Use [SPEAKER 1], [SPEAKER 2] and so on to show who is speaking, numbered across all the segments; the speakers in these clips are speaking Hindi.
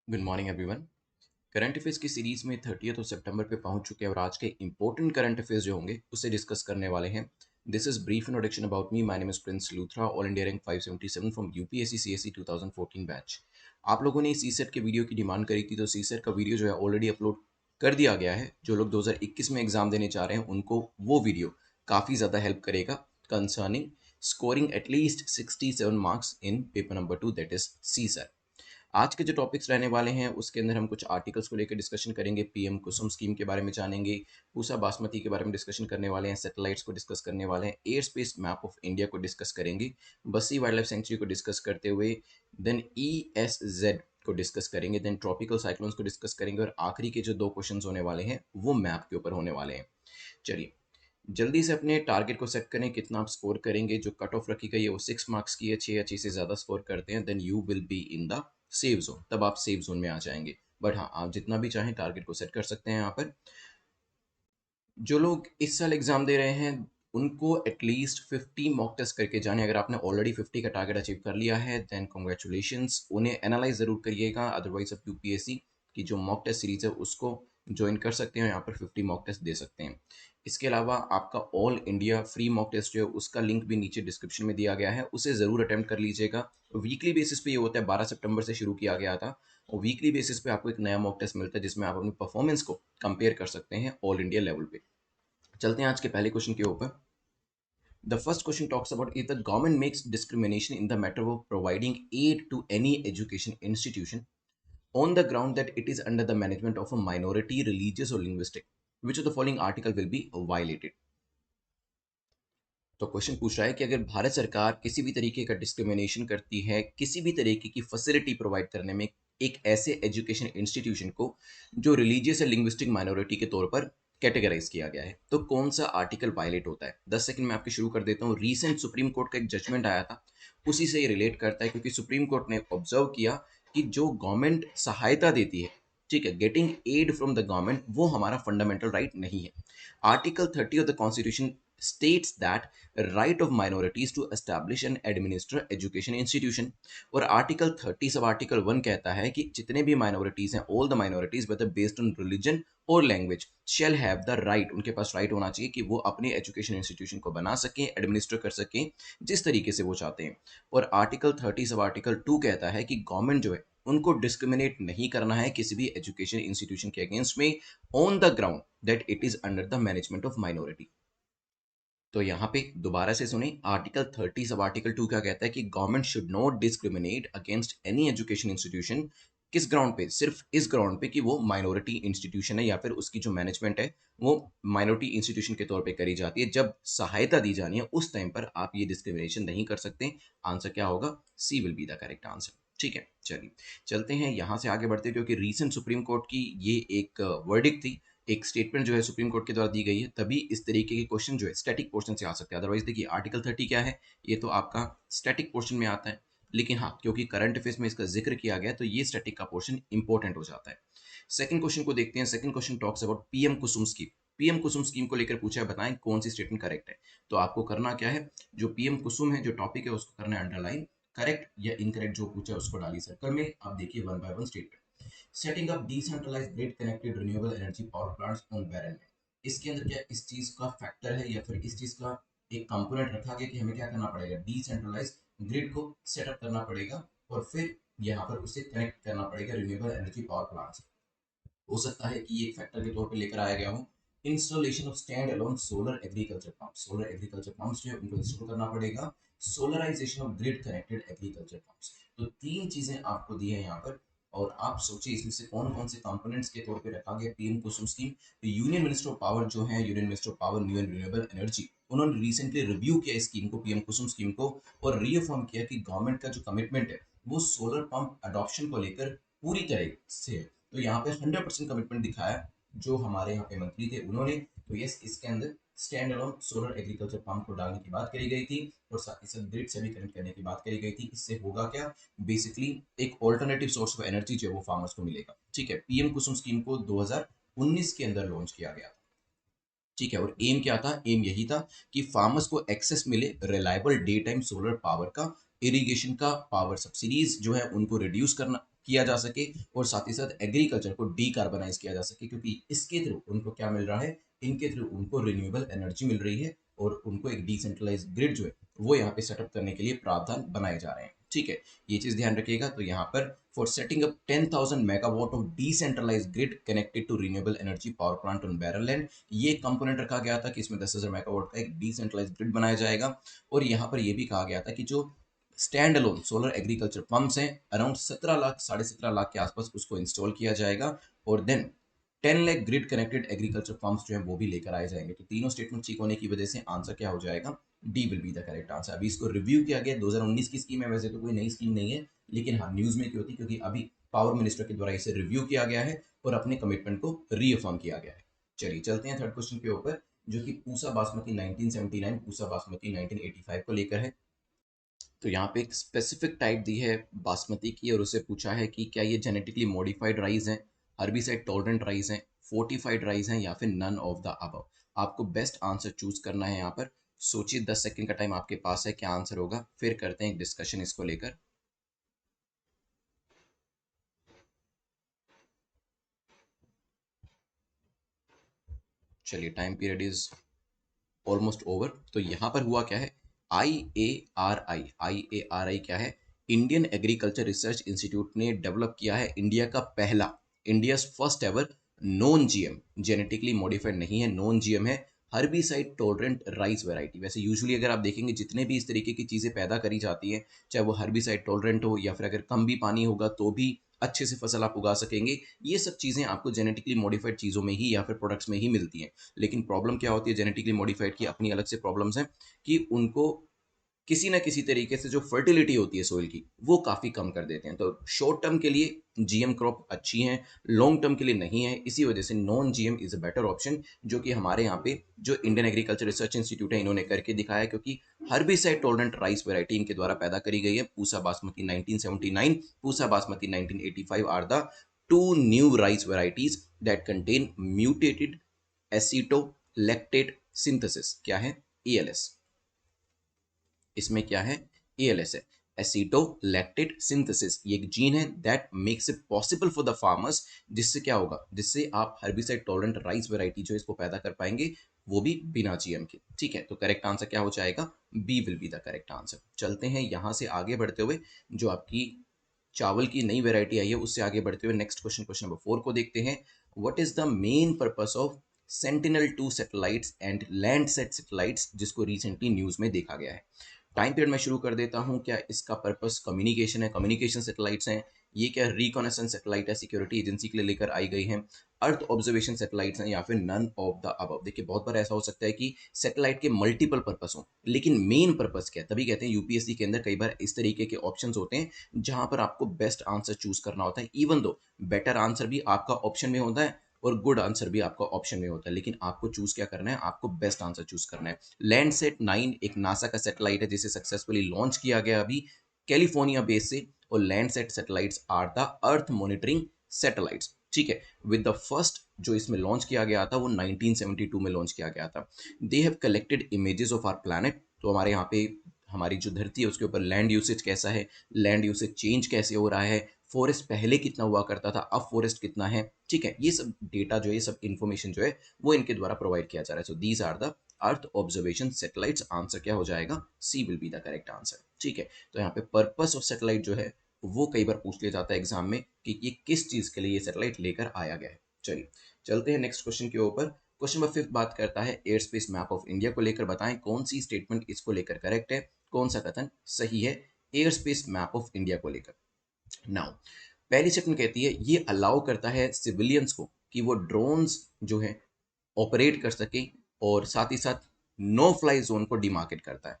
[SPEAKER 1] Good morning everyone. Current affairs की सीरीज में 30 सितंबर पे पहुंच चुके हैं और आज के इंपॉर्टेंट करंट अफेयर्स जो होंगे उससे डिस्कस करने वाले हैं। This is brief introduction about me. My name is Prince Luthra, all India rank 577 from UPSC CSC 2014 batch. आप लोगों ने सीसेट के वीडियो की डिमांड करी थी, तो सीसेट का वीडियो जो है ऑलरेडी अपलोड कर दिया गया है। जो लोग 2021 में एग्जाम देने चाह रहे हैं उनको वो वीडियो काफ़ी ज़्यादा हेल्प करेगा concerning scoring at least 67 marks in paper number 2, that is CSAT. आज के जो टॉपिक्स रहने वाले हैं उसके अंदर हम कुछ आर्टिकल्स को लेकर डिस्कशन करेंगे, पीएम कुसुम स्कीम के बारे में जानेंगे, पूसा बासमती के बारे में डिस्कशन करने वाले हैं, सैटेलाइट्स को डिस्कस करने वाले हैं, air space map of India को डिस्कस करेंगे, बस्सी वाइल्ड लाइफ सेंचुरी को डिस्कस करते हुए देन ESZ को डिस्कस करेंगे, देन ट्रॉपिकल साइक्लोन्स को डिस्कस करेंगे और आखिरी के जो दो क्वेश्चन होने वाले हैं वो मैप के ऊपर होने वाले हैं। चलिए जल्दी से अपने टारगेट को सेट करें, कितना आप स्कोर करेंगे। जो कट ऑफ रखी गई है वो 6 मार्क्स की है। 6 या 6 से ज़्यादा स्कोर करते हैं then you will be in the safe zone, तब आप सेव जोन में आ जाएंगे। बट हाँ, आप जितना भी चाहें टारगेट को सेट कर सकते हैं यहाँ पर। जो लोग इस साल एग्जाम दे रहे हैं उनको एटलीस्ट 50 मॉक टेस्ट करके जाने। अगर आपने ऑलरेडी 50 का टारगेट अचीव कर लिया है देन कॉन्ग्रेचुलेशंस, उन्हें एनालाइज ज़रूर करिएगा। अदरवाइज आप यूपीएससी की जो मॉक टेस्ट सीरीज है उसको ज्वाइन कर सकते हैं, यहाँ पर 50 मॉक टेस्ट दे सकते हैं। इसके अलावा आपका all India free mock test जो है उसका लिंक भी नीचे डिस्क्रिप्शन में दिया गया है, उसे ज़रूर अटेम्प्ट कर लीजिएगा। वीकली बेसिस पे ये होता है, 12 सितंबर से शुरू किया गया था और वीकली बेसिस पे आपको एक नया मॉक टेस्ट मिलता है जिसमें आप अपनी परफॉर्मेंस को कंपेयर कर सकते हैं ऑल इंडिया लेवल पे। चलते हैं आज के पहले क्वेश्चन के ऊपर। The first question talks about if the government makes discrimination in the matter of providing aid to any education institution on the ground that it is under the management of a minority, religious or linguistic, which of the following article will be violated? तो क्वेश्चन पूछ रहा है कि अगर भारत सरकार किसी भी तरीके का डिस्क्रिमिनेशन करती है किसी भी तरीके की फैसिलिटी प्रोवाइड करने में एक ऐसे एजुकेशन इंस्टीट्यूशन को जो रिलीजियस या लिंग्विस्टिक माइनॉरिटी के तौर पर कैटेगराइज किया गया है, तो कौन सा आर्टिकल वायलेट होता है। 10 सेकंड में आपके शुरू कर देता हूँ। रीसेंट सुप्रीम कोर्ट का एक जजमेंट आया था, उसी से ये रिलेट करता है, क्योंकि सुप्रीम कोर्ट ने ऑब्जर्व किया कि जो गवर्नमेंट सहायता देती है, ठीक है, getting aid from the government, वो हमारा फंडामेंटल राइट नहीं है। Article 30 of the constitution states that right of minorities to establish and administer education institution। और आर्टिकल 30 सब आर्टिकल 1 कहता है कि जितने भी माइनॉरिटीज हैं, all the minorities whether based on religion और language shall have the right, उनके पास राइट होना चाहिए कि वो अपने एजुकेशन इंस्टीट्यूशन को बना सकें, एडमिनिस्टर कर सकें जिस तरीके से वो चाहते हैं। और आर्टिकल 30 सब आर्टिकल 2 कहता है कि गवर्नमेंट जो है उनको डिस्क्रिमिनेट नहीं करना है किसी भी एजुकेशन इंस्टीट्यूशन के अगेंस्ट में on the ground that it is under the management of minority. तो यहाँ पे दोबारा से सुने, आर्टिकल 30 सब आर्टिकल 2 क्या कहता है कि government should not discriminate against any education institution. किस ग्राउंड पे? सिर्फ इस ग्राउंड पे कि वो माइनॉरिटी इंस्टीट्यूशन है या फिर उसकी जो मैनेजमेंट है वो माइनॉरिटी इंस्टीट्यूशन के तौर पे करी जाती है। जब सहायता दी जानी है उस टाइम पर आप ये डिस्क्रिमिनेशन नहीं कर सकते। आंसर क्या होगा? C will be the correct answer. ठीक है, चलिए चलते हैं यहाँ से आगे बढ़ते हैं, क्योंकि रीसेंट सुप्रीम कोर्ट की ये एक वर्डिक्ट थी, एक स्टेटमेंट जो है सुप्रीम कोर्ट के द्वारा दी गई है, तभी इस तरीके के क्वेश्चन जो है स्टैटिक पोर्शन से आ सकते हैं। अदरवाइज देखिए आर्टिकल 30 क्या है, ये तो आपका स्टैटिक पोर्शन में आता है, लेकिन हाँ क्योंकि करंट अफेयर्स में इसका जिक्र किया गया है तो ये स्टैटिक का पोर्शन इंपॉर्टेंट हो जाता है। सेकंड क्वेश्चन को देखते हैं। Second question talks about PM Kusum scheme. PM Kusum scheme को लेकर पूछा है, बताएं कौन सी स्टेटमेंट करेक्ट है। तो आपको करना क्या है, जो पीएम कुसुम है जो टॉपिक है उसको करना है अंडरलाइन, करेक्ट या इनकरेक्ट जो पूछा है उसको डाली सर्कल में। अब देखिए one by one statement. Setting up decentralised grid connected renewable energy power plants on barren में। इसके अंदर क्या इस चीज का फैक्टर है या फिर इस चीज का एक कंपोनेंट रखा गया कि हमें क्या करना पड़ेगा, डिसेंट्रलाइज्ड ग्रिड को सेटअप करना पड़ेगा और फिर यहाँ पर उसे कनेक्ट करना पड़ेगा रिन्यूएबल एनर्जी पावर प्लांट्स। हो सकता है कि ये एक फैक्टर के तौर पे लेकर आया गया हो। Installation of stand alone solar agriculture pump, solar agriculture pumps जो है उनको इंस्टॉल करना पड़ेगा। Solarisation of grid connected agriculture pumps. तो तीन चीजें आपको दी है यहाँ पर, और आप सोचिए इसमें से कौन कौन से कंपोनेंट्स के तौर पे रखा गया PM Kusum scheme. Union minister of power जो है, union minister of power new and renewable energy, उन्होंने रिसेंटली रिव्यू किया इस स्कीम को, पीएम कुसुम स्कीम को, और रीअफर्म किया कि गवर्नमेंट का जो कमिटमेंट है वो सोलर पंप अडॉप्शन को लेकर पूरी तरह से है। तो यहाँ पे 100% कमिटमेंट दिखाया जो हमारे यहाँ पे मंत्री थे उन्होंने। तो यस, इसके अंदर stand alone solar agriculture pump को डालने की बात करी गई थी और साथ ही साथ ग्रिड से भी कनेक्ट करने की बात करी गई थी। इससे होगा क्या, बेसिकली एक ऑल्टरनेटिव सोर्स ऑफ एनर्जी जो है वो फार्मर्स को मिलेगा। ठीक है, पीएम कुसुम स्कीम को 2019 के अंदर लॉन्च किया गया। ठीक है, और एम क्या था? एम यही था कि फार्मर्स को एक्सेस मिले reliable day time solar power का, इरिगेशन का पावर सब्सिडीज जो है उनको रिड्यूस करना, किया जा सके और साथ ही साथ एग्रीकल्चर को डीकार्बनाइज किया जा सके, क्योंकि इसके थ्रू उनको क्या मिल रहा है, इनके थ्रू उनको रिन्यूएबल एनर्जी मिल रही है और उनको एक डिसेंट्रलाइज ग्रिड जो है वो यहाँ पे सेटअप करने के लिए प्रावधान बनाए जा रहे हैं। ठीक है, ये चीज ध्यान रखिएगा। तो यहाँ पर for setting up 10,000 megawatt of decentralised grid connected to renewable energy power plant on barren land, ये कंपोनेंट रखा गया था कि इसमें 10,000 मेगावाट का एक डिसेंट्रलाइज्ड ग्रिड बनाया जाएगा। और यहाँ पर यह भी कहा गया था कि जो stand alone solar agriculture pumps हैं अराउंड 17 लाख 17.5 लाख के आसपास उसको इंस्टॉल किया जाएगा और then 10 lakh grid connected agriculture pumps जो है वो भी लेकर आए जाएंगे। तो तीनों स्टेटमेंट ठीक होने की वजह से आंसर क्या हो जाएगा, D will be the correct answer. अभी इसको रिव्यू किया गया, 2019 की स्कीम है, वैसे तो कोई नई स्कीम नहीं है, लेकिन हाँ न्यूज में क्यों होती, क्योंकि अभी पावर मिनिस्टर के द्वारा इसे रिव्यू किया गया है और अपने कमिटमेंट को रीअफर्म किया गया है। चलिए चलते हैं थर्ड क्वेश्चन के ऊपर, जो कि पूसा बासमती 1979 पूसा बासमती 1985 को लेकर है। तो यहाँ पे एक स्पेसिफिक टाइप दी है बासमती की और उससे पूछा है कि क्या ये जेनेटिकली मॉडिफाइड राइस है, हर्बिसाइड टॉलरेंट राइस है, फोर्टिफाइड राइस है या फिर नन ऑफ द अबव। आपको बेस्ट आंसर चूज करना है। यहाँ पर सोचिए, 10 सेकंड का टाइम आपके पास है, क्या आंसर होगा, फिर करते हैं एक डिस्कशन इसको लेकर। चलिए, time period is almost over. तो यहाँ पर हुआ क्या है, आई ए आर आई क्या है, इंडियन एग्रीकल्चर रिसर्च इंस्टीट्यूट ने डेवलप किया है इंडिया का पहला, India first ever non GM, genetically modified नहीं है, नॉन जीएम है, हर्बिसाइड टॉलरेंट राइस वैरायटी। वैसे यूजुअली अगर आप देखेंगे जितने भी इस तरीके की चीज़ें पैदा करी जाती हैं, चाहे वो हर्बिसाइड टॉलरेंट हो या फिर अगर कम भी पानी होगा तो भी अच्छे से फसल आप उगा सकेंगे, ये सब चीज़ें आपको जेनेटिकली मॉडिफाइड चीज़ों में ही या फिर प्रोडक्ट्स में ही मिलती हैं। लेकिन प्रॉब्लम क्या होती है जेनेटिकली मॉडिफाइड की, अपनी अलग से प्रॉब्लम्स हैं कि उनको किसी ना किसी तरीके से जो फर्टिलिटी होती है सोइल की वो काफ़ी कम कर देते हैं। तो शॉर्ट टर्म के लिए जीएम क्रॉप अच्छी हैं, लॉन्ग टर्म के लिए नहीं है, इसी वजह से non GM is a better option, जो कि हमारे यहाँ पे जो इंडियन एग्रीकल्चर रिसर्च इंस्टीट्यूट है इन्होंने करके दिखाया है। क्योंकि हर्बिसाइड टॉलरेंट राइस वैरायटी इनके द्वारा पैदा करी गई है, Pusa Basmati 1979, Pusa Basmati 1985 are the two new rice varieties that contain mutated aceto lactate synthesis. क्या है, एएलएस। इसमें क्या है, एएलएस है, एसीटो लैक्टेट सिंथेसिस। ये एक जीन है that makes it possible for the farmers, जिससे क्या होगा, जिससे आप हर्बिसाइड टॉलरेंट राइस वैरायटी जो इसको पैदा कर पाएंगे, वो भी बिना जीएम के। ठीक है, तो करेक्ट आंसर क्या हो जाएगा, B will be the correct answer. चलते हैं यहाँ से आगे बढ़ते हुए, जो आपकी चावल की नई वैरायटी आई है उससे आगे बढ़ते हुए नेक्स्ट क्वेश्चन, क्वेश्चन नंबर 4 को देखते हैं। What is the main purpose of Sentinel two satellites and Landsat satellites, जिसको रिसेंटली न्यूज में देखा गया है। टाइम पीरियड में शुरू कर देता हूँ। क्या इसका पर्पस कम्युनिकेशन है, कम्युनिकेशन सैटेलाइट्स हैं, ये क्या रिकॉनेसेंस सैटेलाइट है, सिक्योरिटी एजेंसी के लिए लेकर आई गई हैं, अर्थ ऑब्जर्वेशन सैटेलाइट्स हैं, या फिर नन ऑफ द अबव। देखिए बहुत बार ऐसा हो सकता है कि सैटेलाइट के मल्टीपल पर्पस हों, लेकिन मेन पर्पस क्या है, तभी कहते हैं यूपीएससी के अंदर कई बार इस तरीके के ऑप्शंस होते हैं जहां पर आपको बेस्ट आंसर चूज करना होता है। इवन दो बेटर आंसर भी आपका ऑप्शन में होता है और गुड आंसर भी आपका ऑप्शन में होता है, लेकिन आपको चूज क्या करना है, आपको बेस्ट आंसर चूज करना है। लैंडसेट 9 एक नासा का सैटेलाइट है जिसे सक्सेसफुली लॉन्च किया गया अभी कैलिफोर्निया बेस से, और Landsat satellites are the earth monitoring satellites. ठीक है, विद द फर्स्ट जो इसमें लॉन्च किया गया था वो 1972 में लॉन्च किया गया था। They have collected images of our planet, तो हमारे यहाँ पे हमारी जो धरती है उसके ऊपर लैंड यूसेज कैसा है, लैंड यूसेज चेंज कैसे हो रहा है, फॉरेस्ट पहले कितना हुआ करता था, अब फॉरेस्ट कितना है। ठीक है, ये सब डेटा जो है, ये सब इन्फॉर्मेशन जो है वो इनके द्वारा प्रोवाइड किया जा रहा है। So these are the earth observation satellites. Answer क्या हो जाएगा, C will be the correct answer. ठीक है, तो यहाँ पे पर्पस ऑफ सैटेलाइट जो है वो कई बार पूछ लिया जाता है एग्जाम में कि ये किस चीज के लिए ये सैटेलाइट लेकर आया गया है। चलिए चलते हैं नेक्स्ट क्वेश्चन के ऊपर। क्वेश्चन नंबर 5 बात करता है air space map of India को लेकर। बताएं कौन सी स्टेटमेंट इसको लेकर करेक्ट है, कौन सा कथन सही है air space map of India को लेकर। नाउ पहली स्टेटमेंट कहती है ये अलाउ करता है सिविलियंस को कि वो ड्रोन्स जो है ऑपरेट कर सके, और साथ ही साथ नो फ्लाई जोन को डिमार्केट करता है।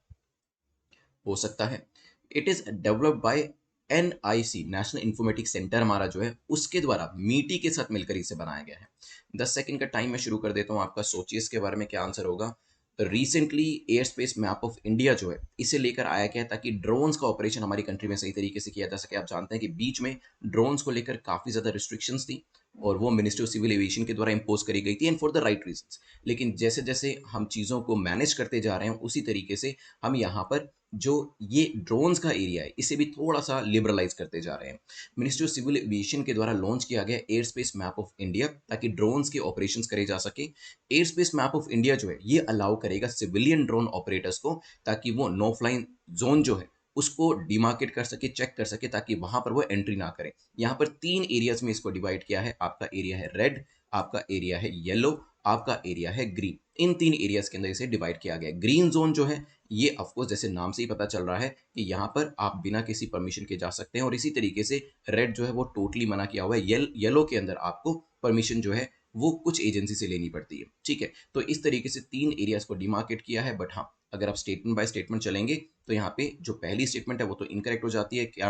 [SPEAKER 1] हो सकता है it is developed by NIC, national informatics centre हमारा जो है उसके द्वारा मीटी के साथ मिलकर इसे बनाया गया है। 10 सेकंड का टाइम मैं शुरू कर देता हूँ आपका, सोचिए इसके बारे में क्या आंसर होगा। Recently air space map of India जो है इसे लेकर आया गया है ताकि ड्रोन्स का ऑपरेशन हमारी कंट्री में सही तरीके से किया जा सके। आप जानते हैं कि बीच में ड्रोन्स को लेकर काफ़ी ज़्यादा रिस्ट्रिक्शंस थी और वो मिनिस्ट्री ऑफ सिविल एविएशन के द्वारा इम्पोज करी गई थी, and for the right reasons. लेकिन जैसे जैसे हम चीज़ों को मैनेज करते जा रहे हैं उसी तरीके से हम यहाँ पर जो ये ड्रोन्स का एरिया है इसे भी थोड़ा सा लिबरलाइज करते जा रहे हैं। मिनिस्ट्री ऑफ सिविल एविएशन के द्वारा लॉन्च किया गया air space map of India, ताकि ड्रोन्स के ऑपरेशंस करे जा सके। Air space map of India जो है ये अलाउ करेगा सिविलियन ड्रोन ऑपरेटर्स को, ताकि वो नो फ्लाइंग जोन जो है उसको डिमार्केट कर सके, चेक कर सके, ताकि वहां पर वो एंट्री ना करें। यहाँ पर 3 एरियाज में इसको डिवाइड किया है। आपका एरिया है रेड, आपका एरिया है येलो, आपका एरिया है ग्रीन। इन 3 एरियाज के अंदर इसे डिवाइड किया गया है। ग्रीन जोन जो है ये ऑफकोर्स जैसे नाम से ही पता चल रहा है कि यहाँ पर आप बिना किसी परमिशन के जा सकते हैं, और इसी तरीके से रेड जो है वो टोटली मना किया हुआ है। येलो के अंदर आपको परमिशन जो है वो कुछ एजेंसी से लेनी पड़ती है। ठीक है, तो इस तरीके से 3 एरियाज को डिमार्केट किया है। बट हाँ, अगर आप स्टेटमेंट बाय स्टेटमेंट चलेंगे तो यहाँ पे जो पहली स्टेटमेंट है वो तो इनकरेक्ट हो जाती है। क्या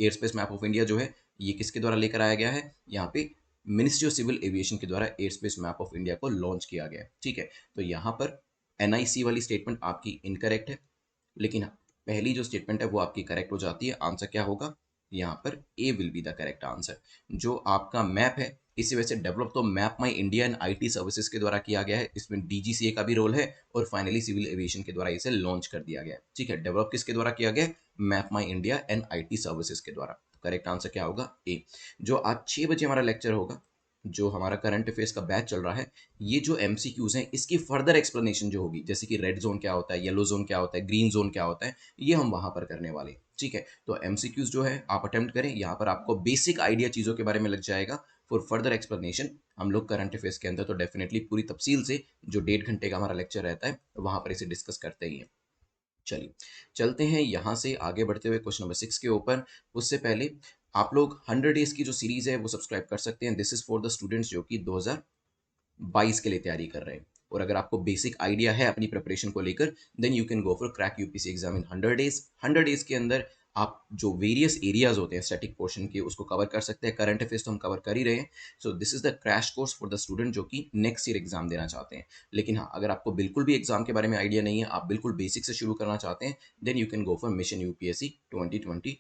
[SPEAKER 1] air space map of India जो है ये किसके द्वारा लेकर आया गया है? यहाँ पे मिनिस्ट्री ऑफ सिविल एविएशन के द्वारा air space map of India को लॉन्च किया गया है। ठीक है, तो यहाँ पर एनआईसी वाली स्टेटमेंट आपकी इनकरेक्ट है, लेकिन हाँ, पहली जो स्टेटमेंट है वो आपकी करेक्ट हो जाती है। आंसर क्या होगा? यहाँ पर A will be the correct answer. जो आपका मैप है इसे वैसे डेवलप तो map my India and IT services के द्वारा किया गया है, इसमें डीजीसीए का भी रोल है, और फाइनली सिविल एविएशन के द्वारा इसे लॉन्च कर दिया गया है। ठीक है, डेवलप किसके द्वारा किया गया? Map my India and IT services के द्वारा। करेक्ट आंसर क्या होगा? ए। जो आज 6 बजे हमारा लेक्चर होगा, जो हमारा करंट अफेयर्स का बैच चल रहा है, ये जो एमसीक्यूज हैं इसकी फर्दर एक्सप्लेनेशन जो होगी, जैसे कि रेड जोन क्या होता है, येलो जोन क्या होता है, ग्रीन जोन क्या होता है, ये हम वहां पर करने वाले हैं। ठीक है, तो एमसीक्यूज जो है आप अटेम्प्ट करें, यहाँ पर आपको बेसिक आइडिया चीज़ों के बारे में लग जाएगा। फॉर फर्दर एक्सप्लेनेशन हम लोग करंट अफेयर्स के अंदर तो डेफिनेटली पूरी तफसील से जो 1.5 घंटे का हमारा लेक्चर रहता है वहां पर इसे डिस्कस करते ही हैं। चलिए, चलते हैं यहाँ से आगे बढ़ते हुए क्वेश्चन नंबर 6 के ऊपर। उससे पहले आप लोग 100 डेज की जो सीरीज है वो सब्सक्राइब कर सकते हैं। This is for the students जो कि 2022 के लिए तैयारी कर रहे हैं, और अगर आपको बेसिक आइडिया है अपनी प्रिपरेशन को लेकर, then you can go for crack UPC exam in 100 days. 100 days के अंदर आप जो वेरियस एरियाज होते हैं स्टैटिक पोर्शन के उसको कवर कर सकते हैं। करंट अफेयर्स तो हम कवर कर ही रहे हैं। So this is the crash course for the student जो कि नेक्स्ट ईयर एग्जाम देना चाहते हैं। लेकिन हाँ, अगर आपको बिल्कुल भी एग्जाम के बारे में आइडिया नहीं है, आप बिल्कुल बेसिक से शुरू करना चाहते हैं, then you can go for mission UPSC 2022।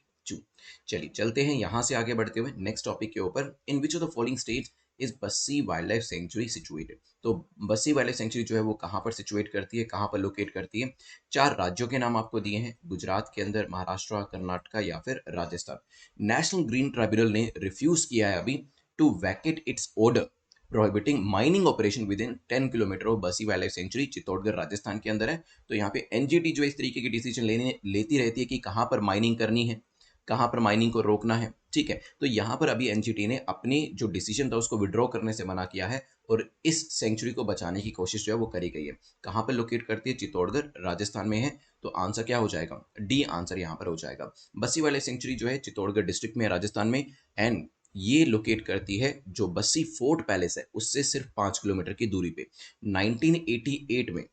[SPEAKER 1] चलिए, चलते हैं यहाँ से आगे बढ़ते हुए नेक्स्ट टॉपिक के ऊपर। In which of the following states is Bassi wild life sanctuary situated? तो बस्सी वाइल्ड लाइफ सेंचुरी जो है वो कहाँ पर सिचुएट करती है, कहाँ पर लोकेट करती है? 4 राज्यों के नाम आपको दिए हैं, गुजरात के अंदर, महाराष्ट्र, कर्नाटका या फिर राजस्थान। नेशनल ग्रीन ट्राइब्यूनल ने रिफ्यूज किया है अभी to vacate its order prohibiting mining operation within 10 kilometre of Bassi wild life sanctuary. Chittorgarh Rajasthan के अंदर है। तो यहाँ पे एनजीटी जो इस तरीके की डिसीजन लेती रहती है कि कहाँ पर माइनिंग करनी है, कहाँ पर माइनिंग को रोकना है। ठीक है, तो यहाँ पर अभी एनजीटी ने अपनी जो डिसीजन था उसको विड्रॉ करने से मना किया है, और इस सेंचुरी को बचाने की कोशिश जो है वो करी गई है। कहाँ पर लोकेट करती है? चित्तौड़गढ़ राजस्थान में है। तो आंसर क्या हो जाएगा? डी आंसर यहाँ पर हो जाएगा। बस्सी वाले सेंचुरी जो है चित्तौड़गढ़ डिस्ट्रिक्ट में, राजस्थान में, एंड ये लोकेट करती है जो बस्सी फोर्ट पैलेस है उससे सिर्फ 5 किलोमीटर की दूरी पे। 1988 में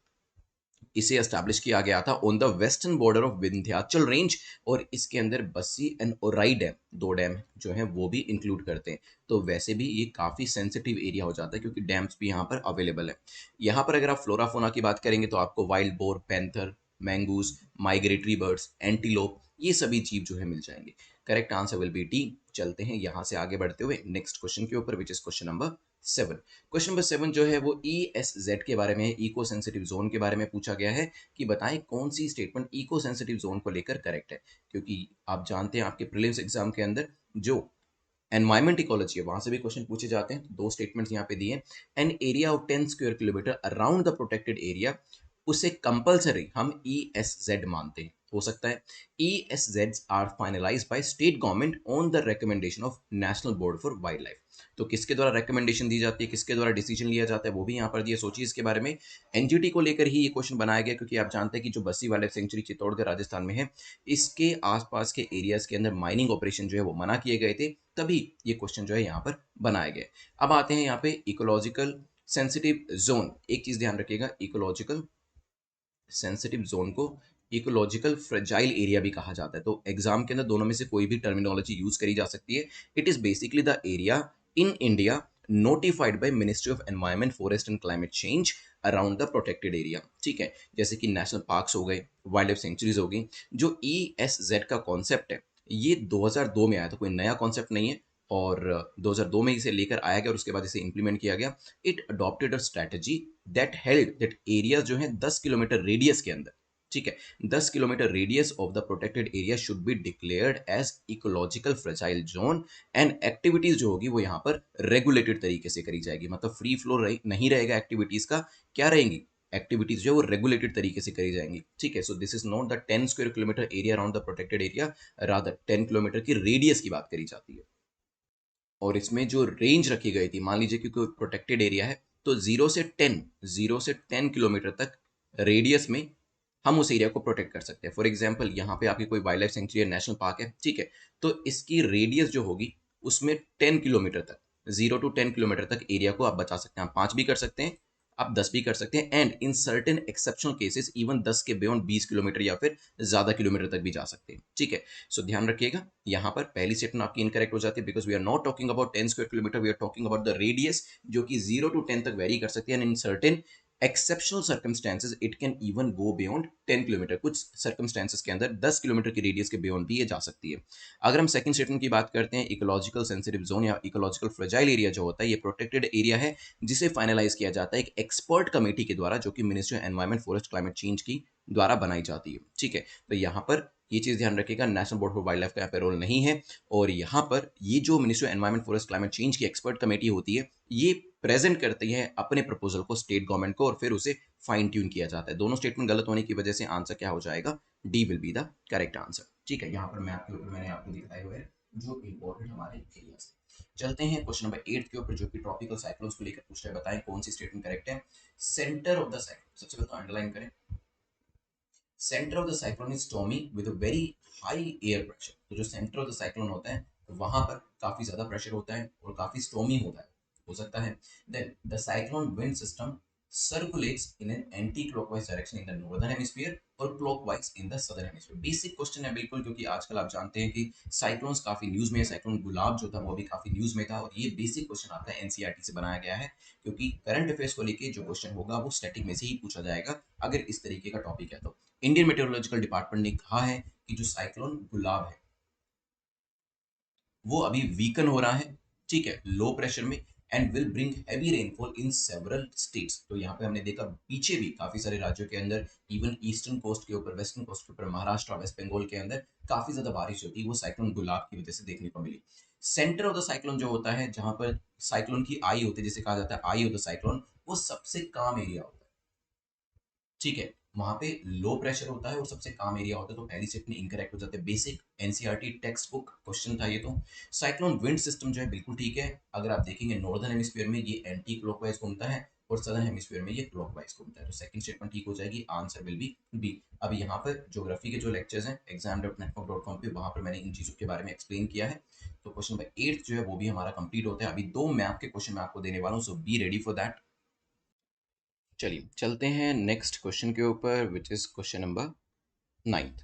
[SPEAKER 1] इसे एस्टैब्लिश किया गया था on the western border of Vindhyachal range, और इसके अंदर Bassi and Orai dam, 2 dam जो हैं वो भी इंक्लूड करते हैं। तो वैसे भी ये काफ़ी सेंसिटिव एरिया हो जाता है क्योंकि डैम्स भी यहाँ पर अवेलेबल है। यहाँ पर अगर आप फ्लोरा फोना की बात करेंगे तो आपको wild boar, panther, mongoose, migratory birds, antelope, ये सभी जीव जो है मिल जाएंगे। Correct answer will be D. चलते हैं यहाँ से आगे बढ़ते हुए नेक्स्ट क्वेश्चन के ऊपर, which is question number 7। Question number 7 जो है वो ESZ के बारे में, इको सेंसिटिव जोन के बारे में पूछा गया है कि बताएं कौन सी स्टेटमेंट इको सेंसिटिव जोन को लेकर करेक्ट है। क्योंकि आप जानते हैं आपके प्रीलिम्स एग्जाम के अंदर जो एनवायरमेंट इकोलॉजी है वहां से भी क्वेश्चन पूछे जाते हैं। तो 2 स्टेटमेंट्स यहाँ पे दिए। An area of 10 square kilometre around the protected area, उसे कंपल्सरी हम ESZ मानते हैं। हो सकता है ESZ are finalised by state government on the recommendation of national board for wild life. तो किसके द्वारा रिकमेंडेशन दी जाती है, किसके द्वारा डिसीजन लिया जाता है, वो भी यहाँ पर दिया। सोचिए इसके बारे में। एनजीटी को लेकर ही ये क्वेश्चन बनाया गया, क्योंकि आप जानते हैं कि जो Bassi wild life sanctuary Chittorgarh Rajasthan में है, इसके आसपास के एरियाज के अंदर माइनिंग ऑपरेशन जो है वो मना किए गए थे, तभी ये क्वेश्चन जो है यहाँ पर बनाए गए। अब आते हैं यहाँ पे इकोलॉजिकल सेंसिटिव जोन। एक चीज ध्यान रखिएगा, इकोलॉजिकल सेंसिटिव जोन को इकोलॉजिकल फ्रेजाइल एरिया भी कहा जाता है। तो एग्जाम के अंदर दोनों में से कोई भी टर्मिनोलॉजी यूज करी जा सकती है। It is basically the area in India notified by ministry of environment, forest and climate change around the protected area. ठीक है, जैसे कि नेशनल पार्क्स हो गए, वाइल्ड लाइफ सेंचुरीज हो गई। जो ESZ का कॉन्सेप्ट है ये 2002 में आया था, कोई नया कॉन्सेप्ट नहीं है, और 2002 में इसे लेकर आया गया और उसके बाद इसे इंप्लीमेंट किया गया। It adopted a strategy that held that area जो है 10 किलोमीटर रेडियस के अंदर, ठीक है, 10 kilometre radius of the protected area should be declared as ecological fragile zone and activities जो होगी वो यहाँ पर रेगुलेटेड तरीके से करी जाएगी, मतलब फ्री फ्लो नहीं रहेगा एक्टिविटीज का, क्या रहेंगी एक्टिविटीज जो है वो रेगुलेटेड तरीके से करी जाएंगी। ठीक है, so this is not the 10 square kilometre area around the protected area, rather 10 kilometre की रेडियस की बात करी जाती है। और इसमें जो रेंज रखी गई थी, मान लीजिए कि कोई प्रोटेक्टेड एरिया है तो 0 से 10 किलोमीटर तक रेडियस में हम उस एरिया को प्रोटेक्ट कर सकते हैं। फॉर एग्जाम्पल यहाँ पे आपकी कोई वाइल्ड लाइफ सेंचुरी या नेशनल पार्क है, ठीक है, तो इसकी रेडियस जो होगी उसमें 10 किलोमीटर तक, 0 to 10 किलोमीटर तक एरिया को आप बचा सकते हैं। आप 5 भी कर सकते हैं, आप 10 भी कर सकते हैं, and in certain exceptional cases even 10 के बियॉन्ड 20 किलोमीटर या फिर ज्यादा किलोमीटर तक भी जा सकते हैं। ठीक है, सो ध्यान रखिएगा यहाँ पर पहली स्टेटमेंट आपकी इनकरेक्ट हो जाती है, because we are not talking about 10 square kilometre, we are talking about the radius जो कि 0 to 10 तक वेरी कर सकती है, and in certain exceptional circumstances it can even go beyond 10 kilometre, कुछ सर्कमस्टेंसेज के अंदर 10 किलोमीटर की रेडियस के बियॉन्ड भी ये जा सकती है। अगर हम सेकंड स्टेटमेंट की बात करते हैं, इकोलॉजिकल सेंसिटिव जोन या इकोलॉजिकल फ्रेजाइल एरिया जो होता है ये प्रोटेक्टेड एरिया है जिसे फाइनलाइज किया जाता है एक एक्सपर्ट कमेटी के द्वारा जो कि ministry of environment forest climate change की द्वारा बनाई जाती है। ठीक है, तो यहाँ पर ये चीज ध्यान रखिएगा, national board for wild life का यहाँ पे रोल नहीं है, और यहाँ पर ये जो ministry of environment forest climate change की एक्सपर्ट कमेटी होती है ये प्रेजेंट करती है अपने प्रपोजल को स्टेट गवर्नमेंट को और फिर उसे फाइन ट्यून किया जाता है। दोनों स्टेटमेंट गलत होने की वजह से आंसर क्या हो जाएगा, D will be the correct answer. ठीक है, यहाँ पर मैप के ऊपर मैंने आपको दिखाए हुए हैं जो इंपॉर्टेंट हमारे एरियाज। चलते हैं क्वेश्चन नंबर 8 के ऊपर जो कि ट्रॉपिकल साइक्लोन्स को लेकर पूछ रहा है, बताएं कौन सी स्टेटमेंट करेक्ट है। सेंटर ऑफ द साइक्लोन, सबसे पहले अंडरलाइन करें, centre of the cyclone is stormy with a very high air pressure. तो जो सेंटर ऑफ द साइक्लोन होता है वहां पर काफी ज्यादा प्रेशर होता है और काफी स्टॉर्मी होता है, हो सकता है। Then the cyclone wind system circulates in an anti-clockwise direction in the northern hemisphere और clockwise in the southern hemisphere। Basic question है बिल्कुल, क्योंकि आजकल आप जानते हैं कि साइक्लोन्स काफी न्यूज में है, साइक्लोन गुलाब जो था वो भी काफी न्यूज में था, और ये बेसिक क्वेश्चन आपका एनसीईआरटी से बनाया गया है, क्योंकि करंट अफेयर्स को लेके जो क्वेश्चन होगा वो स्टैटिक में से ही पूछा जाएगा अगर इस तरीके का टॉपिक है तो। इंडियन मेट्रोलॉजिकल डिपार्टमेंट ने कहा है कि जो साइक्लोन गुलाब है वो अभी वीकन हो रहा है, ठीक है, लो प्रेशर में, and will bring heavy rainfall in several states. तो यहाँ पे हमने देखा पीछे भी काफी सारे राज्यों के अंदर, इवन ईस्टर्न कोस्ट के ऊपर, वेस्टर्न कोस्ट के ऊपर, महाराष्ट्र वेस्ट बंगाल के अंदर काफी ज्यादा बारिश होती है, वो साइक्लोन गुलाब की वजह से देखने को मिली। सेंटर ऑफ द साइक्लोन जो होता है, जहां पर साइक्लोन की आई होती है, जिसे कहा जाता है आई ऑफ द साइक्लोन, वो सबसे काम एरिया होता है। ठीक है, वहां पे लो प्रेशर होता है और सबसे काम एरिया होता है, तो पहली स्टेटमेंट इनकरेक्ट हो जाते हैं। Basic NCERT text book question था ये तो। साइक्लोन विंड सिस्टम जो है बिल्कुल ठीक है, अगर आप देखेंगे नॉर्दर्न हेमिस्फीयर में ये एंटी क्लॉकवाइज घूमता है और सदर्न हेमिस्फीयर में ये क्लॉकवाइज घूमता है, तो सेकंड स्टेटमेंट ठीक हो जाएगी, आंसर विल बी बी। अब यहाँ पर ज्योग्राफी के जो लेक्चर्स हैं exam.network.com पे, वहां पर मैंने इन चीजों के बारे में एक्सप्लेन किया है। तो क्वेश्चन नंबर 8 जो है वो भी हमारा कंप्लीट होता है। अभी 2 मैप के क्वेश्चन मैं आपको देने वाला हूँ, सो बी रेडी फॉर दैट। चलिए चलते हैं नेक्स्ट क्वेश्चन के ऊपर, विच इज क्वेश्चन नंबर 9।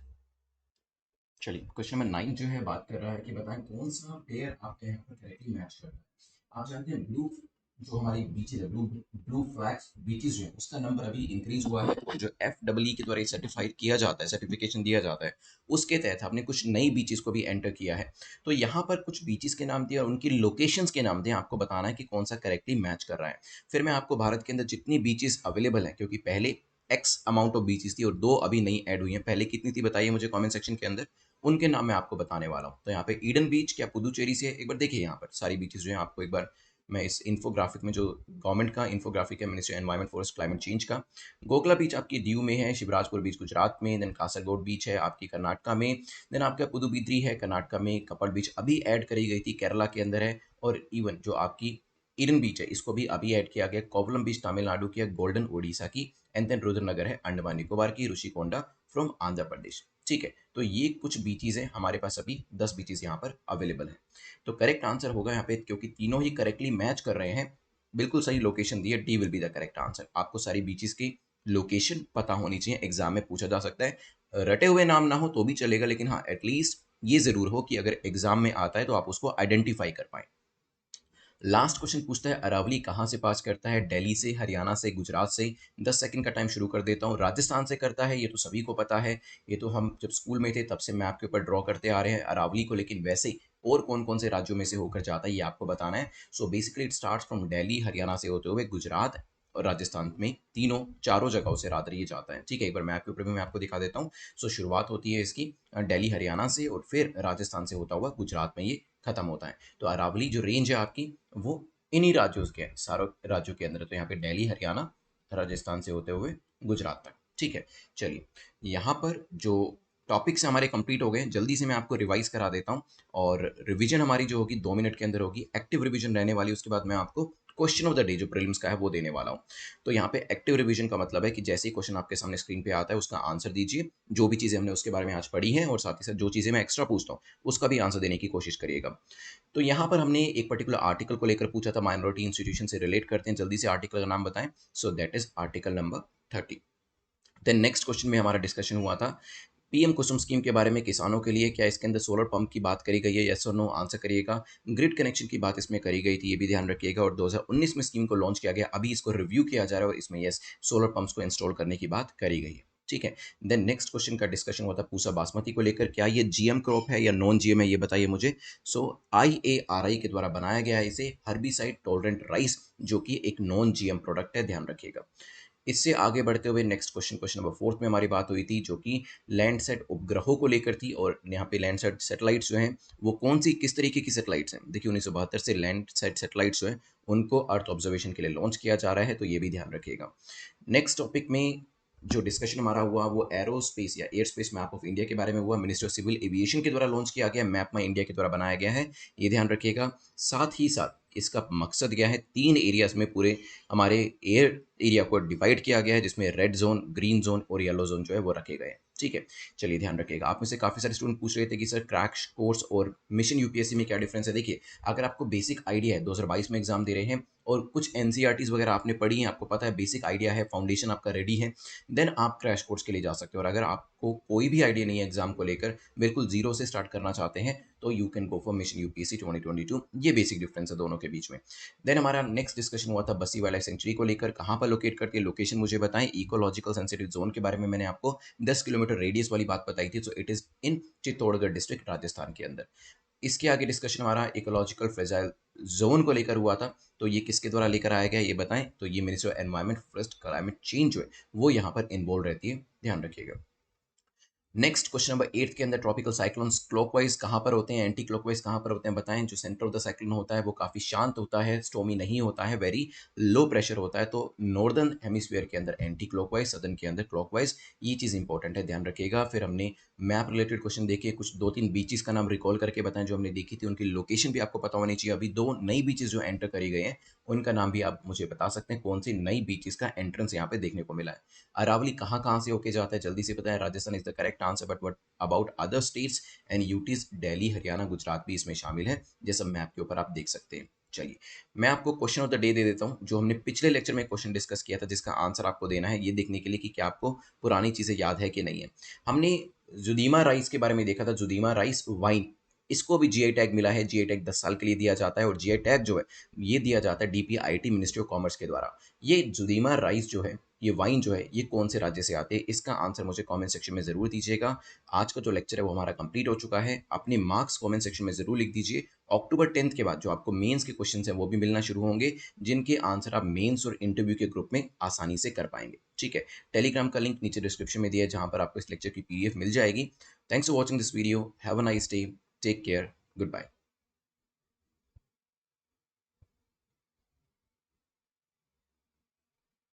[SPEAKER 1] चलिए क्वेश्चन नंबर 9 जो है बात कर रहा है कि बताएं कौन सा पेयर आपके यहाँ पर करेक्टली मैच करता है। आप जानते हैं ब्लू, जो हमारी बीचेज है, ब्लू ब्लू फ्लैग्स बीचेज जो है उसका नंबर अभी इंक्रीज हुआ है, और जो FEE के द्वारा सर्टिफाइड किया जाता है, सर्टिफिकेशन दिया जाता है, उसके तहत आपने कुछ नई बीचेस को भी एंटर किया है। तो यहाँ पर कुछ बीचेस के नाम दिए और उनकी लोकेशंस के नाम दिए, आपको बताना है कि कौन सा करेक्टली मैच कर रहा है। फिर मैं आपको भारत के अंदर जितनी बीचेस अवेलेबल हैं, क्योंकि पहले एक्स अमाउंट ऑफ बीचेस थी और 2 अभी नई ऐड हुई हैं, पहले कितनी थी बताइए मुझे कमेंट सेक्शन के अंदर, उनके नाम मैं आपको बताने वाला हूँ। तो यहाँ पे ईडन बीच क्या पुदुचेरी से, एक बार देखिए यहाँ पर सारी बीचेस जो हैं आपको एक बार मैं इस इन्फोग्राफिक में, जो गवर्नमेंट का इन्फोग्राफिक है ministry environment forest climate change का। गोखला बीच आपकी दीव में है, शिवराजपुर बीच गुजरात में, देन कासरगोड बीच है आपकी कर्नाटका में, देन आपका पुदुबिद्री है कर्नाटका में, कपल बीच अभी ऐड करी गई थी केरला के अंदर है, और इवन जो आपकी ईडन बीच है इसको भी अभी ऐड किया गया, कोवलम बीच तमिलनाडु की है, गोल्डन ओडिशा की, एंड देन रुद्रनगर है अंडमान निकोबार की, ऋषिकोंडा फ्रॉम आंध्र प्रदेश। ठीक है, तो ये कुछ बीचीज हैं हमारे पास, अभी 10 बीचीज यहाँ पर अवेलेबल है। तो करेक्ट आंसर होगा यहाँ पे, क्योंकि तीनों ही करेक्टली मैच कर रहे हैं, बिल्कुल सही लोकेशन दी है, D will be the correct answer. आपको सारी बीचीज की लोकेशन पता होनी चाहिए, एग्जाम में पूछा जा सकता है, रटे हुए नाम ना हो तो भी चलेगा, लेकिन हाँ एटलीस्ट ये जरूर हो कि अगर एग्जाम में आता है तो आप उसको आइडेंटिफाई कर पाए। लास्ट क्वेश्चन पूछता है अरावली कहाँ से पास करता है, दिल्ली से, हरियाणा से, गुजरात से। 10 सेकंड का टाइम शुरू कर देता हूँ। राजस्थान से करता है, ये तो सभी को पता है, ये तो हम जब स्कूल में थे तब से मैप के ऊपर ड्रॉ करते आ रहे हैं अरावली को, लेकिन वैसे और कौन कौन से राज्यों में से होकर जाता है ये आपको बताना है। So basically it starts from Delhi, Haryana से होते हुए गुजरात, राजस्थान में तीनों चारों जगहों से रादर ये जाता है। ठीक है, एक बार मैप के ऊपर भी मैं आपको दिखा देता हूँ। सो शुरुआत होती है इसकी दिल्ली हरियाणा से और फिर राजस्थान से होता हुआ गुजरात में ये खत्म होता है। तो अरावली जो रेंज है आपकी वो इन्हीं राज्यों के है, सारों राज्यों के अंदर। तो यहाँ पे दिल्ली हरियाणा राजस्थान से होते हुए गुजरात तक। ठीक है, चलिए यहाँ पर जो टॉपिक्स हमारे कंप्लीट हो गए, जल्दी से मैं आपको रिवाइज करा देता हूँ। और रिवीजन हमारी जो होगी 2 मिनट के अंदर होगी, एक्टिव रिवीजन रहने वाली। उसके बाद मैं आपको क्वेश्चन ऑफ द डे जो प्रीलिम्स का है वो देने वाला हूँ। तो यहाँ पे एक्टिव रिवीजन का मतलब है कि जैसे ही क्वेश्चन आपके सामने स्क्रीन पे आता है उसका आंसर दीजिए, जो भी चीज़ें हमने उसके बारे में आज पढ़ी हैं, और साथ ही साथ जो चीज़ें मैं एक्स्ट्रा पूछता हूँ उसका भी आंसर देने की कोशिश करिएगा। तो यहाँ पर हमने एक पर्टिकुलर आर्टिकल को लेकर पूछा था, माइनॉरिटी इंस्टीट्यूशन से रिलेट करते हैं, जल्दी से आर्टिकल का नाम बताएं। So that is article number 30। Then next question में हमारा डिस्कशन हुआ था पीएम कुसुम स्कीम के बारे में, किसानों के लिए क्या इसके अंदर सोलर पंप की बात करी गई है, यस और नो आंसर करिएगा। ग्रिड कनेक्शन की बात इसमें करी गई थी, ये भी ध्यान रखिएगा। और 2019 में स्कीम को लॉन्च किया गया, अभी इसको रिव्यू किया जा रहा है और इसमें यस सोलर पंप्स को इंस्टॉल करने की बात करी गई है। ठीक है, देन नेक्स्ट क्वेश्चन का डिस्कशन हुआ था पूसा बासमती को लेकर, क्या ये जीएम क्रॉप है या नॉन जीएम है, ये बताइए मुझे। सो IARI के द्वारा बनाया गया है इसे हर्बिसाइड टॉलरेंट राइस, जो कि एक नॉन जीएम प्रोडक्ट है, ध्यान रखिएगा। इससे आगे बढ़ते हुए नेक्स्ट क्वेश्चन, क्वेश्चन नंबर 4 में हमारी बात हुई थी जो कि लैंडसेट उपग्रहों को लेकर थी। और यहाँ पे लैंडसेट सैटेलाइट्स जो हैं वो कौन सी किस तरीके की सैटेलाइट्स हैं। देखिए 1972 से लैंडसेट सैटेलाइट्स जो हैं उनको अर्थ ऑब्जर्वेशन के लिए लॉन्च किया जा रहा है, तो ये भी ध्यान रखिएगा। नेक्स्ट टॉपिक में जो डिस्कशन हमारा हुआ वो एरोस्पेस या air space map of India के बारे में हुआ, मिनिस्ट्री ऑफ सिविल एविएशन के द्वारा लॉन्च किया गया, मैप माई इंडिया के द्वारा बनाया गया है, ये ध्यान रखिएगा। साथ ही साथ इसका मकसद क्या है, 3 एरियाज में पूरे हमारे एयर एरिया को डिवाइड किया गया है, जिसमें रेड जोन, ग्रीन जोन और येलो जोन जो है वो रखे गए हैं। ठीक है, चलिए ध्यान रखिएगा। आप में से काफ़ी सारे स्टूडेंट पूछ रहे थे कि सर क्रैश कोर्स और मिशन यूपीएससी में क्या डिफरेंस है। देखिए अगर आपको बेसिक आइडिया है, 2022 में एग्जाम दे रहे हैं और कुछ एनसीईआरटीज वगैरह आपने पढ़ी हैं, आपको पता है बेसिक आइडिया है, फाउंडेशन आपका रेडी है, देन आप क्रैश कोर्स के लिए जा सकते हो। और अगर आपको कोई भी आइडिया नहीं है एग्जाम को लेकर, बिल्कुल जीरो से स्टार्ट करना चाहते हैं, तो you can go for mission UPSC 2022। ये बेसिक डिफरेंस है दोनों के बीच में। देन हमारा नेक्स्ट डिस्कशन हुआ था बस्सी वाइल्ड लाइफ सेंचुरी को लेकर, कहाँ पर लोकेट करती है, लोकेशन मुझे बताएं। इकोलॉजिकल सेंसिटिव जोन के बारे में मैंने आपको 10 किलोमीटर रेडियस वाली बात बताई थी, so it is in Chittorgarh district Rajasthan के अंदर। इसके आगे डिस्कशन हमारा इकोलॉजिकल फ्रेजाइल जोन को लेकर हुआ था, तो ये किसके द्वारा लेकर आया गया ये बताएं। तो ये ministry of environment forest climate change जो है वो यहाँ पर इन्वॉल्व रहती है, ध्यान रखिएगा। नेक्स्ट क्वेश्चन नंबर 8 के अंदर ट्रॉपिकल साइक्लोन्स क्लॉकवाइज कहाँ पर होते हैं, एंटी क्लॉकवाइज कहाँ पर होते हैं बताएं। जो सेंटर ऑफ द साइक्लोन होता है वो काफ़ी शांत होता है, स्टॉर्मी नहीं होता है, वेरी लो प्रेशर होता है। तो नॉर्दर्न हेमिस्फीयर के अंदर एंटी क्लॉकवाइज, सदर्न के अंदर क्लॉकवाइज, ये चीज़ इंपॉर्टेंट है, ध्यान रखिएगा। फिर हमने मैप रिलेटेड क्वेश्चन देखे, कुछ 2-3 बीचेस का नाम रिकॉल करके बताएं जो हमने देखी थी, उनकी लोकेशन भी आपको पता होनी चाहिए। अभी 2 नई बीचेस जो एंटर करी गए हैं उनका नाम भी आप मुझे बता सकते हैं, कौन सी नई बीचेस का एंट्रेंस यहाँ पे देखने को मिला है। अरावली कहाँ कहाँ से होके जाता है जल्दी से बताएं। Rajasthan is the correct answer, but what about other states and UTs, Delhi Haryana Gujarat भी इसमें शामिल है, जैसा मैप के ऊपर आप देख सकते हैं। चलिए मैं आपको question of the day they देता हूं, जो हमने पिछले लेक्चर में क्वेश्चन डिस्कस किया था, जिसका आंसर आपको देना है, ये देखने के लिए कि क्या आपको पुरानी चीजें याद है कि नहीं है। हमने जुदीमा राइस के बारे में देखा था, जुदीमा राइस वाइन, इसको भी जीआई टैग मिला है। जीआई टैग 10 साल के लिए दिया जाता है, और जीआई टैग जो है ये दिया जाता है डीपीआईटी, मिनिस्ट्री ऑफ कॉमर्स के द्वारा। ये जुदीमा राइस जो है, ये वाइन जो है, ये कौन से राज्य से आते हैं, इसका आंसर मुझे कमेंट सेक्शन में जरूर दीजिएगा। आज का जो लेक्चर है वो हमारा कंप्लीट हो चुका है, अपने मार्क्स कमेंट सेक्शन में जरूर लिख दीजिए। अक्टूबर 10 के बाद जो आपको मेंस के क्वेश्चंस हैं वो भी मिलना शुरू होंगे, जिनके आंसर आप मेंस और इंटरव्यू के ग्रुप में आसानी से कर पाएंगे। ठीक है, टेलीग्राम का लिंक नीचे डिस्क्रिप्शन में दिया है, जहां पर आपको इस लेक्चर की पीडीएफ मिल जाएगी। Thanks for watching this video, have a nice day, take care, good bye.